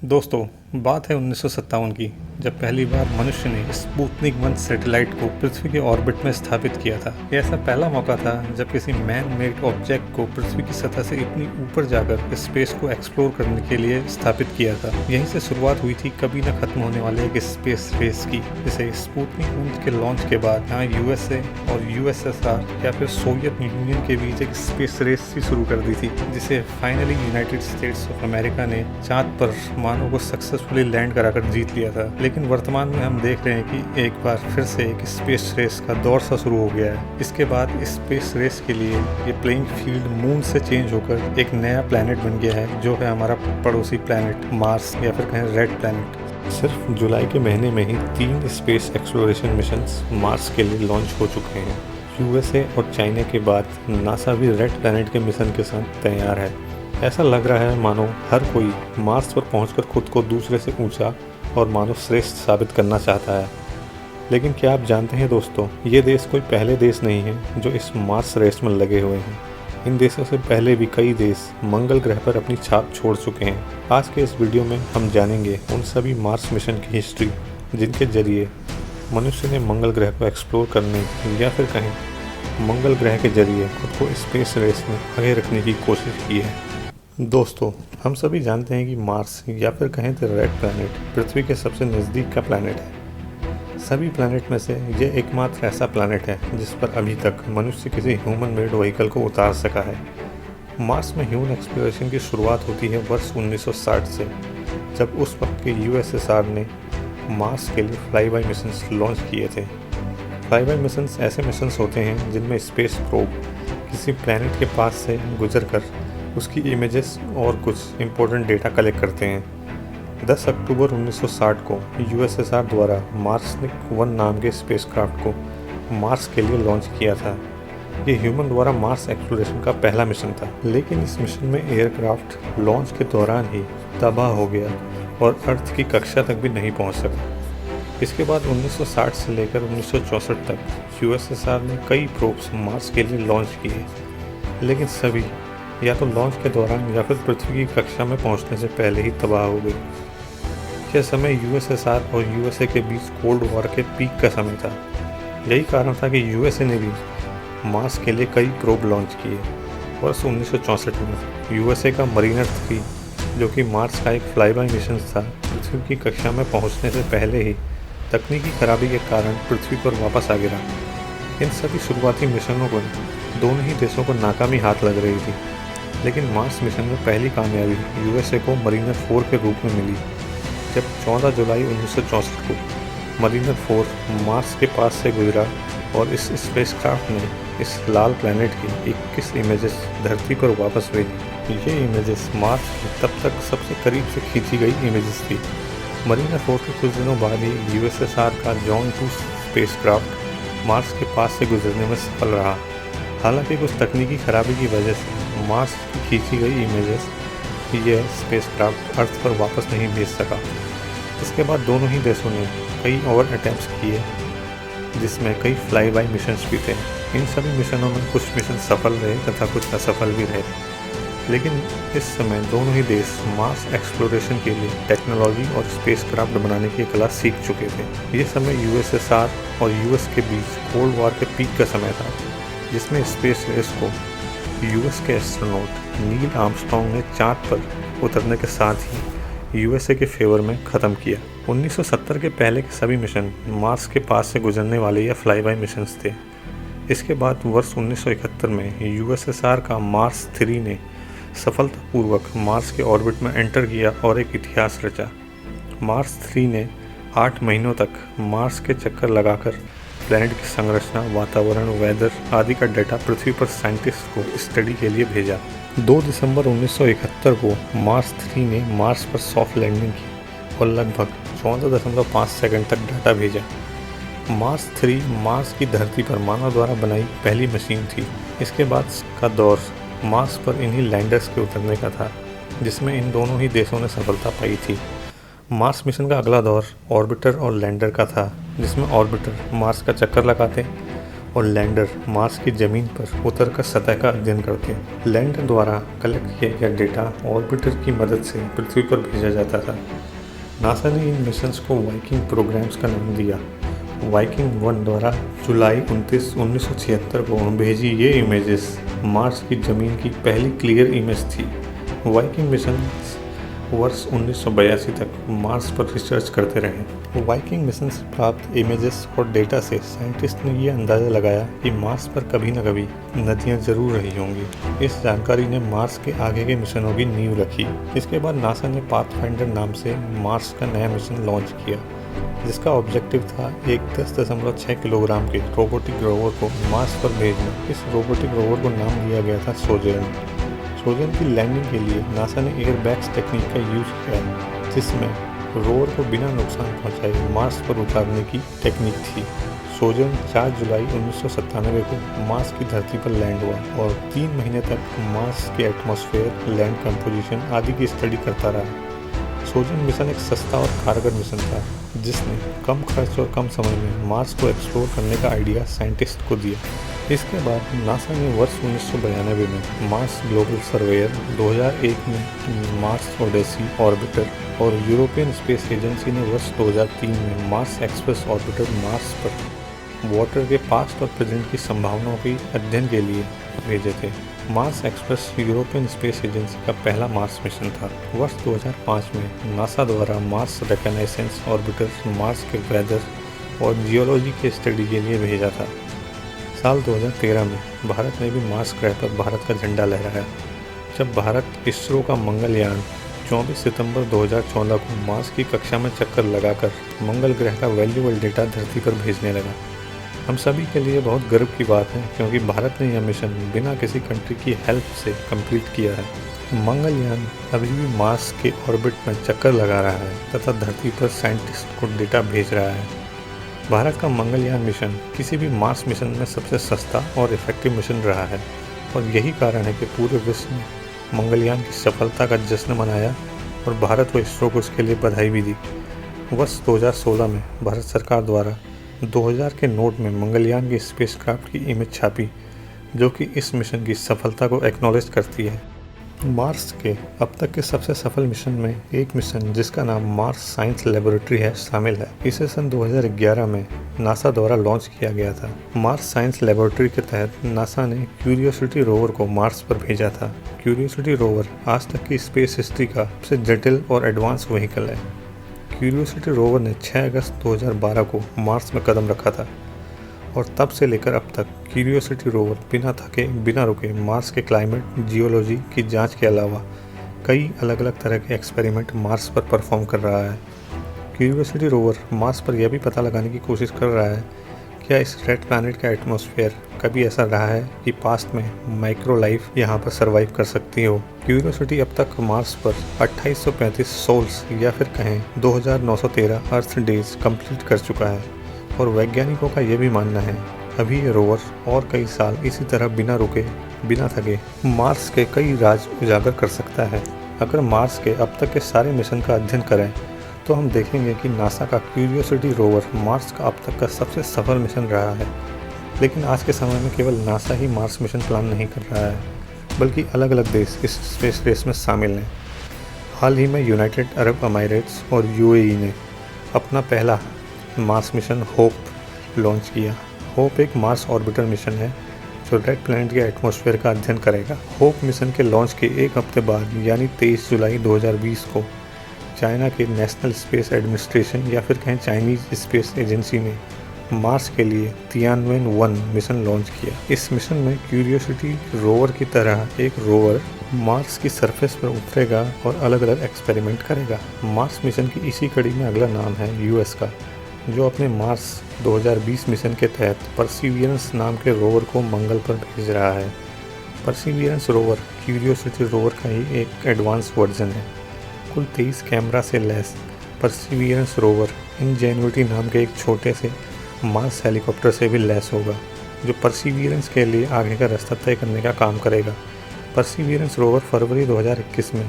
दोस्तों, बात है 1957 की, जब पहली बार मनुष्य ने स्पुतनिक 1 सैटेलाइट को पृथ्वी के ऑर्बिट में स्थापित किया था। यह ऐसा पहला मौका था जब किसी मैन मेड ऑब्जेक्ट को पृथ्वी की सतह से इतनी ऊपर जाकर स्पेस को एक्सप्लोर करने के लिए स्थापित किया था। यहीं से शुरुआत हुई थी कभी न खत्म होने वाले एक स्पेस रेस की, जिसे स्पुतनिक 1 के लॉन्च के बाद यहाँ यूएसए और यूएसएसआर या फिर सोवियत यूनियन के बीच एक स्पेस रेस ही शुरू कर दी थी, जिसे finally United states of America ने चांद पर मानव को सक्सेसफुली लैंड कराकर जीत लिया था। लेकिन वर्तमान में हम देख रहे हैं कि एक बार फिर से एक स्पेस रेस का दौर सा शुरू हो गया है। इसके बाद स्पेस रेस के लिए ये प्लेइंग फील्ड मून से चेंज होकर एक नया प्लैनेट बन गया है, जो है हमारा पड़ोसी प्लैनेट मार्स या फिर कहें रेड प्लैनेट। सिर्फ जुलाई के महीने में ही 3 स्पेस एक्सप्लोरेशन मिशंस मार्स के लिए लॉन्च हो चुके हैं। यूएसए और चाइना के बाद नासा भी रेड प्लैनेट के मिशन के साथ तैयार है। ऐसा लग रहा है मानो हर कोई मार्स पर पहुंचकर खुद को दूसरे से ऊंचा और मानव श्रेष्ठ साबित करना चाहता है। लेकिन क्या आप जानते हैं दोस्तों, ये देश कोई पहले देश नहीं है जो इस मार्स रेस में लगे हुए हैं। इन देशों से पहले भी कई देश मंगल ग्रह पर अपनी छाप छोड़ चुके हैं। आज के इस वीडियो में हम जानेंगे उन सभी मार्स मिशन की हिस्ट्री, जिनके जरिए मनुष्य ने मंगल ग्रह को एक्सप्लोर करने या फिर कहें मंगल ग्रह के जरिए खुद को स्पेस रेस में आगे रखने की कोशिश की है। दोस्तों, हम सभी जानते हैं कि मार्स या फिर कहें तो रेड प्लैनेट पृथ्वी के सबसे नज़दीक का प्लैनेट है। सभी प्लैनेट में से ये एकमात्र ऐसा प्लैनेट है जिस पर अभी तक मनुष्य किसी ह्यूमन मेड व्हीकल को उतार सका है। मार्स में ह्यूमन एक्सप्लोरेशन की शुरुआत होती है वर्ष 1960 से, जब उस वक्त के यूएसएसआर ने मार्स के लिए फ्लाई बाय मिशंस लॉन्च किए थे। फ्लाई बाय मिशंस ऐसे मिशंस होते हैं जिनमें स्पेस प्रोब किसी प्लैनेट के पास से गुजरकर उसकी इमेजेस और कुछ इम्पोर्टेंट डेटा कलेक्ट करते हैं। 10 अक्टूबर 1960 को यूएसएसआर द्वारा मार्सनिक 1 नाम के स्पेसक्राफ्ट को मार्स के लिए लॉन्च किया था। ये ह्यूमन द्वारा मार्स एक्सप्लोरेशन का पहला मिशन था, लेकिन इस मिशन में एयरक्राफ्ट लॉन्च के दौरान ही तबाह हो गया और अर्थ की कक्षा तक भी नहीं पहुंच सका। इसके बाद 1960 से लेकर 1964 तक यूएसएसआर ने कई प्रोब्स मार्स के लिए लॉन्च किए, लेकिन सभी या तो लॉन्च के दौरान या फिर पृथ्वी की कक्षा में पहुंचने से पहले ही तबाह हो गई। यह समय यूएसएसआर और यूएसए के बीच कोल्ड वॉर के पीक का समय था। यही कारण था कि यूएसए ने भी मार्स के लिए कई प्रोब लॉन्च किए। वर्ष 1964 में यूएसए का मरीनर 3, जो कि मार्स का एक फ्लाई बाय मिशन था, पृथ्वी की कक्षा में पहुँचने से पहले ही तकनीकी खराबी के कारण पृथ्वी पर वापस आ गिरा। इन सभी शुरुआती मिशनों को दोनों ही देशों को नाकामी हाथ लग रही थी, लेकिन मार्स मिशन में पहली कामयाबी यूएसए को मरीनर 4 के रूप में मिली, जब 14 जुलाई 1964 को मरीनर 4 मार्स के पास से गुजरा और इस स्पेसक्राफ्ट ने इस लाल प्लैनेट की 21 इमेजेस धरती पर वापस भेजी। ये इमेजेस मार्स की तब तक सबसे करीब से खींची गई इमेजेस थी। मरीनर 4 के कुछ दिनों बाद ही यूएसएसआर का जॉन 2 स्पेसक्राफ्ट मार्स के पास से गुजरने में सफल रहा। हालांकि कुछ तकनीकी खराबी की वजह से मार्स की खींची गई इमेजेस यह स्पेसक्राफ्ट अर्थ पर वापस नहीं भेज सका। इसके बाद दोनों ही देशों ने कई और अटैम्प्ट्स किए, जिसमें कई फ्लाई बाय मिशंस भी थे। इन सभी मिशनों में कुछ मिशन सफल रहे तथा कुछ असफल भी रहे, लेकिन इस समय दोनों ही देश मार्स एक्सप्लोरेशन के लिए टेक्नोलॉजी और स्पेसक्राफ्ट बनाने की कला सीख चुके थे। ये समय यूएसएसआर और यूएस के बीच कोल्ड वॉर के पीक का समय था, जिसमें स्पेस रेस को यूएस के एस्ट्रोनॉट नील आर्मस्ट्रॉन्ग ने चांद पर उतरने के साथ ही यूएसए के फेवर में ख़त्म किया। 1970 के पहले के सभी मिशन मार्स के पास से गुजरने वाले या फ्लाई बाय मिशंस थे। इसके बाद वर्ष 1971 में यूएसएसआर का मार्स 3 ने सफलतापूर्वक मार्स के ऑर्बिट में एंटर किया और एक इतिहास रचा। मार्स 3 ने 8 महीनों तक मार्स के चक्कर लगाकर प्लैनेट की संरचना, वातावरण, वेदर आदि का डेटा पृथ्वी पर साइंटिस्ट को स्टडी के लिए भेजा। 2 दिसंबर 1971 को मार्स 3 ने मार्स पर सॉफ्ट लैंडिंग की और लगभग 14.5 सेकंड तक डाटा भेजा। मार्स 3 मार्स की धरती पर मानव द्वारा बनाई पहली मशीन थी। इसके बाद का दौर मार्स पर इन्हीं लैंडर्स के उतरने का था, जिसमें इन दोनों ही देशों ने सफलता पाई थी। मार्स मिशन का अगला दौर ऑर्बिटर और लैंडर का था, जिसमें ऑर्बिटर मार्स का चक्कर लगाते और लैंडर मार्स की ज़मीन पर उतरकर सतह का अध्ययन करते। लैंडर द्वारा कलेक्ट किया गया डेटा ऑर्बिटर की मदद से पृथ्वी पर भेजा जाता था। नासा ने इन मिशंस को वाइकिंग प्रोग्राम्स का नाम दिया। वाइकिंग 1 द्वारा जुलाई 29, 1976 को भेजी ये इमेजेस मार्स की ज़मीन की पहली क्लियर इमेज थी। वाइकिंग मिशन वर्ष 1982 तक मार्स पर रिसर्च करते रहे। वाइकिंग मिशन से प्राप्त इमेजेस और डेटा से साइंटिस्ट ने यह अंदाज़ा लगाया कि मार्स पर कभी न कभी नदियां जरूर रही होंगी। इस जानकारी ने मार्स के आगे के मिशनों की नींव रखी। इसके बाद नासा ने पाथफाइंडर नाम से मार्स का नया मिशन लॉन्च किया, जिसका ऑब्जेक्टिव था एक 10.6 किलोग्राम के रोबोटिक रोवर को मार्स पर भेजना। इस रोबोटिक रोवर को नाम दिया गया था सोजर्न। सोजर्न की लैंडिंग के लिए नासा ने एयरबैग्स टेक्निक का यूज किया, जिसमें रोवर को बिना नुकसान पहुंचाए मार्स पर उतारने की टेक्निक थी। सोजर्न 4 जुलाई 1997 को मार्स की धरती पर लैंड हुआ और 3 महीने तक मार्स के एटमॉस्फेयर, लैंड कंपोजिशन आदि की स्टडी करता रहा। सोजर्न मिशन एक सस्ता और कारगर मिशन था, जिसने कम खर्च और कम समय में मार्स को एक्सप्लोर करने का आइडिया साइंटिस्ट को दिया। इसके बाद नासा ने वर्ष 1992 में मार्स ग्लोबल सर्वेयर, 2001 में मार्स ओडेसी ऑर्बिटर और यूरोपियन स्पेस एजेंसी ने वर्ष 2003 में मार्स एक्सप्रेस ऑर्बिटर मार्स पर वाटर के पास्ट और प्रेजेंट की संभावनाओं के अध्ययन के लिए भेजे थे। Mars express European space agency का पहला मार्स मिशन था। वर्ष 2005 में नासा द्वारा मार्स रिकॉग्नाइसेंस ऑर्बिटर मार्स के वेदर और जियोलॉजी के स्टडी के लिए भेजा था। साल 2013 में भारत ने भी मार्स ग्रह पर भारत का झंडा लहराया, जब भारत इसरो का मंगलयान 24 सितंबर 2014 को मार्स की कक्षा में चक्कर लगाकर मंगल ग्रह का वैल्यूएबल डेटा धरती पर भेजने लगा। हम सभी के लिए बहुत गर्व की बात है, क्योंकि भारत ने यह मिशन बिना किसी कंट्री की हेल्प से कंप्लीट किया है। मंगलयान अभी भी मार्स के ऑर्बिट में चक्कर लगा रहा है तथा धरती पर साइंटिस्ट को डेटा भेज रहा है। भारत का मंगलयान मिशन किसी भी मार्स मिशन में सबसे सस्ता और इफेक्टिव मिशन रहा है, और यही कारण है कि पूरे विश्व ने मंगलयान की सफलता का जश्न मनाया और भारत व इसरो को इसके लिए बधाई भी दी। वर्ष 2016 में भारत सरकार द्वारा 2000 के नोट में मंगलयान की स्पेसक्राफ्ट की इमेज छापी, जो कि इस मिशन की सफलता को एक्नॉलेज करती है। मार्स के अब तक के सबसे सफल मिशन में एक मिशन जिसका नाम मार्स साइंस लेबोरेटरी है शामिल है। इसे सन 2011 में नासा द्वारा लॉन्च किया गया था। मार्स साइंस लेबोरेटरी के तहत नासा ने क्यूरियोसिटी रोवर को मार्स पर भेजा था। क्यूरियोसिटी रोवर आज तक की स्पेस हिस्ट्री का सबसे जटिल और एडवांस व्हीकल है। क्यूरियोसिटी रोवर ने 6 अगस्त 2012 को मार्स में कदम रखा था, और तब से लेकर अब तक क्यूरियोसिटी रोवर बिना थके बिना रुके मार्स के क्लाइमेट, जियोलॉजी की जांच के अलावा कई अलग अलग तरह के एक्सपेरिमेंट मार्स पर परफॉर्म कर रहा है। क्यूरियोसिटी रोवर मार्स पर यह भी पता लगाने की कोशिश कर रहा है क्या इस रेड प्लैनेट का एटमॉस्फेयर कभी ऐसा रहा है कि पास्ट में माइक्रो लाइफ यहाँ पर सर्वाइव कर सकती हो। क्यूरियोसिटी अब तक मार्स पर 2835 सोल्स या फिर कहें 2913 अर्थ डेज कंप्लीट कर चुका है, और वैज्ञानिकों का यह भी मानना है अभी ये रोवर और कई साल इसी तरह बिना रुके बिना थके मार्स के कई राज उजागर कर सकता है। अगर मार्स के अब तक के सारे मिशन का अध्ययन करें तो हम देखेंगे कि नासा का क्यूरियोसिटी रोवर मार्स का अब तक का सबसे सफल मिशन रहा है। लेकिन आज के समय में केवल नासा ही मार्स मिशन प्लान नहीं कर रहा है, बल्कि अलग अलग देश इस स्पेस रेस में शामिल हैं। हाल ही में यूनाइटेड अरब अमीरात और यूएई ने अपना पहला मार्स मिशन होप लॉन्च किया। होप एक मार्स ऑर्बिटर मिशन है जो रेड प्लैनेट के एटमॉस्फेयर का अध्ययन करेगा। होप मिशन के लॉन्च के एक हफ्ते बाद यानी 23 जुलाई 2020 को चाइना के नेशनल स्पेस एडमिनिस्ट्रेशन या फिर कहें चाइनीज स्पेस एजेंसी ने मार्स के लिए तियानवेन 1 मिशन लॉन्च किया। इस मिशन में क्यूरियोसिटी रोवर की तरह एक रोवर मार्स की सरफेस पर उतरेगा और अलग अलग एक्सपेरिमेंट करेगा। मार्स मिशन की इसी कड़ी में अगला नाम है यूएस का, जो अपने मार्स 2020 मिशन के तहत परसिवियरेंस नाम के रोवर को मंगल पर भेज रहा है। परसिवियरेंस रोवर क्यूरियोसिटी रोवर का ही एक एडवांस वर्जन है। कुल 23 कैमरा से लैस परसिवियरेंस रोवर इनजेन्युइटी नाम के एक छोटे से मार्स हेलीकॉप्टर से भी लैस होगा, जो परसिवियरेंस के लिए आगे का रास्ता तय करने का काम करेगा। परसिवियरेंस रोवर फरवरी 2021 में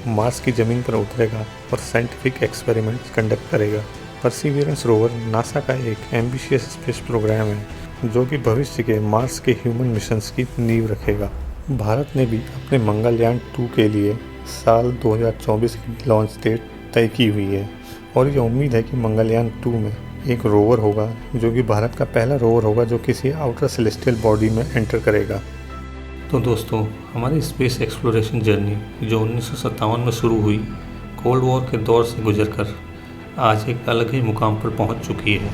मार्स की ज़मीन पर उतरेगा और साइंटिफिक एक्सपेरिमेंट्स कंडक्ट करेगा। परसिवियरेंस रोवर नासा का एक एम्बिशियस स्पेस प्रोग्राम है, जो कि भविष्य के मार्स के ह्यूमन मिशंस की नींव रखेगा। भारत ने भी अपने मंगलयान 2 के लिए साल 2024 की लॉन्च डेट तय की हुई है और ये उम्मीद है कि मंगलयान 2 में एक रोवर होगा जो कि भारत का पहला रोवर होगा जो किसी आउटर सेलेस्टियल बॉडी में एंटर करेगा। तो दोस्तों, हमारी स्पेस एक्सप्लोरेशन जर्नी जो 1957 में शुरू हुई, कोल्ड वॉर के दौर से गुजरकर आज एक अलग ही मुकाम पर पहुंच चुकी है,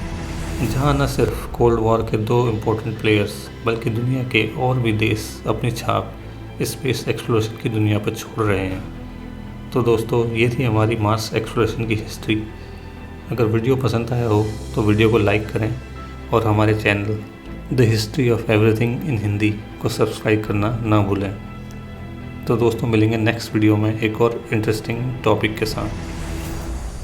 जहां न सिर्फ कोल्ड वॉर के 2 इम्पोर्टेंट प्लेयर्स बल्कि दुनिया के और भी देश अपनी छाप स्पेस एक्सप्लोरेशन की दुनिया पर छोड़ रहे हैं। तो दोस्तों, ये थी हमारी मार्स एक्सप्लोरेशन की हिस्ट्री। अगर वीडियो पसंद आया हो तो वीडियो को लाइक करें और हमारे channel the history of everything in Hindi को सब्सक्राइब करना ना भूलें। तो दोस्तों, मिलेंगे नेक्स्ट वीडियो में एक और इंटरेस्टिंग टॉपिक के साथ।